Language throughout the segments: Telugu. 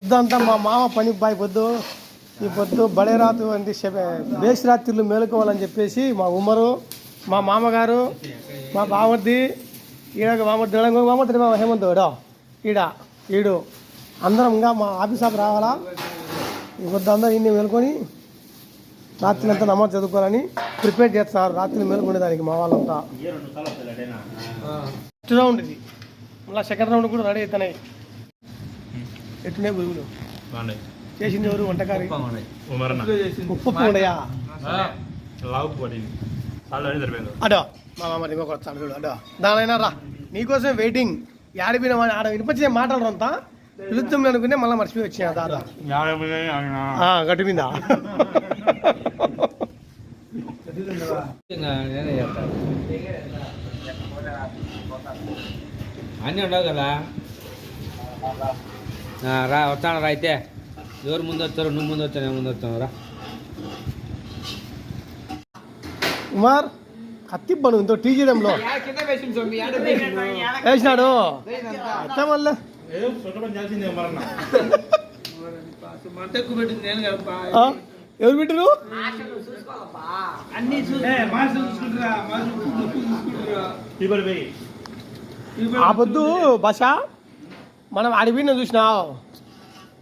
పొద్దంతా మా మామ పని బాయ్ పొద్దు ఈ పొద్దు బడే రాతు అంటే బేసి రాత్రులు మేలుకోవాలని చెప్పేసి మా ఉమ్మరు మా మామగారు మా బామర్ది ఈడ మామర్ది హేమంత్ ఈడు అందరం ఇంకా మా ఆఫీస్ ఆఫ్ రావాలా ఈ పొద్దు అందరూ ఇన్ని మేలుకొని రాత్రి అంతా నమాజ్ చదువుకోవాలని ప్రిపేర్ చేస్తున్నారు రాత్రి మేలుకునేదానికి మా వాళ్ళంతా. ఫస్ట్ రౌండ్ ఇది మళ్ళీ సెకండ్ రౌండ్ కూడా రెడీ అవుతున్నాయి. ఎట్టునే పురుగులు చేసింది ఎవరు వంటకారి ఉప్పు ఉండయా అడో మా మామ నిమ్మకొస్తాడు చూడు అడో దానైనా రా నీకోసం వెయిటింగ్ ఆడిపోయిన ఆడ వినిపించే మాటలు అంతా పిలుద్దాం అనుకునే మళ్ళీ మర్చిపోయి వచ్చినా దాదా గట్టు మీద అన్నీ ఉండవు కదా రా వస్తాను రా అయితే ఎవరు ముందు వస్తారు నువ్వు ముందు వచ్చాను నేను ముందు వస్తాను రా కుమార్ కత్తి పను ఇంతో టీజీడంలో వేసినాడు మళ్ళీ ఎవరు పెట్టరు ఆ పొద్దు భాష మనం అడిగిన చూసినావు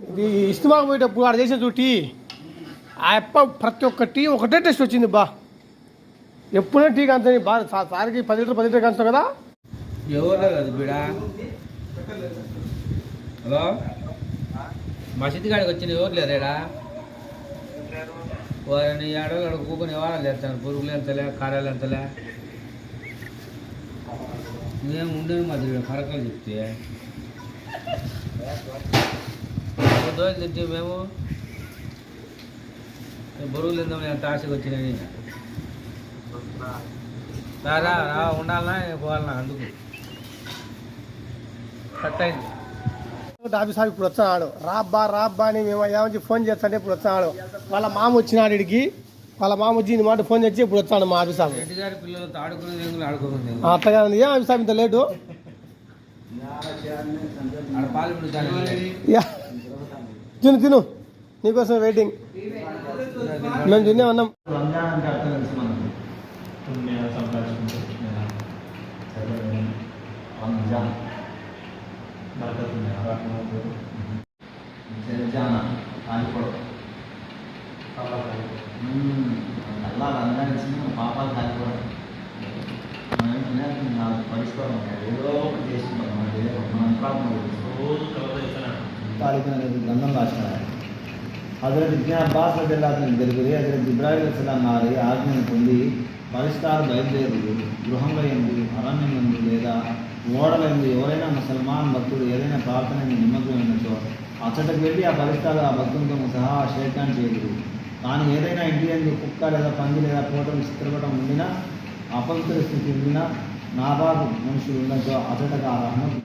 ఇది ఇష్టమాకు పోయేటప్పుడు ఆడ చేసే చూటి ఆ అప్ప ప్రతి ఒక్క టీ ఒకటే టెస్ట్ వచ్చింది బా ఎప్పుడైనా టీ కాంచని బాగా సారికి 10 లీటర్ కాంచుతావు కదా ఎవరు కదా బిడా హలో మసీద్ కాడికి వచ్చిన ఎవరు లేరేడా వారిని అడగ కూకొని ఎవరు లేస్తాను పురుగులు ఎంతలే కారాలు ఎంతలే మేము ఉండేది మధ్య కరకలు చెప్తే దోశలు తెచ్చి మేము బరువులు ఎందాం ఎంత ఆశకు వచ్చినాయి రా ఉండాలన్నా పోవాలన్నా అందుకు కట్ అయింది. ఆఫీస్ ఇప్పుడు వస్తున్నాడు రాబ్బా అని మేము ఏమని ఫోన్ చేస్తాంటే ఇప్పుడు వస్తున్నాడు వాళ్ళ మామ వచ్చినాడు ఇడికి వాళ్ళ మామ వచ్చి ఈ మాట ఫోన్ చేసి ఇప్పుడు వస్తాడు మా ఆఫీస్ ఆఫ్ గారి పిల్లలతో ఆడుకునే ఆడుకోండి అత్తగా ఉంది ఏం ఆఫీస్ ఆఫ్ ఇంత లేటు తిను నీకోసం వెయిటింగ్ మేము తినే ఉన్నాం. పాపాలు కాలిపోవడం పరిష్కారం ఏదో ఒకటి చేసుకుంటాం గంధం రాసినారు హజరత్ ఇబ్న్ అబ్బాస్ రదియల్లాహు జరిగింది. హజరత్ ఇబ్రాహీం అలైహిస్సలాం వారి ఆజ్ఞను పొంది పరిష్కారం బయలుదేరు గృహంలో ఎందు అరణ్యం ఎందు లేదా ఓడలందు ఎవరైనా ముసల్మాన్ భక్తుడు ఏదైనా ప్రార్థన నిమగ్నమైనచో అచ్చటకు వెళ్ళి ఆ పరిష్కారం ఆ భక్తులతో సహా షేకాన్ చేయదు. కానీ ఏదైనా ఇంటి ఎందు కుక్క లేదా పంది లేదా పోటం చిత్రపటం ఉండినా అపవిత్ర స్థితి ఉండినా నాబాబు మనుషులు ఉన్నచో అచ్చటకు ఆ రహమత్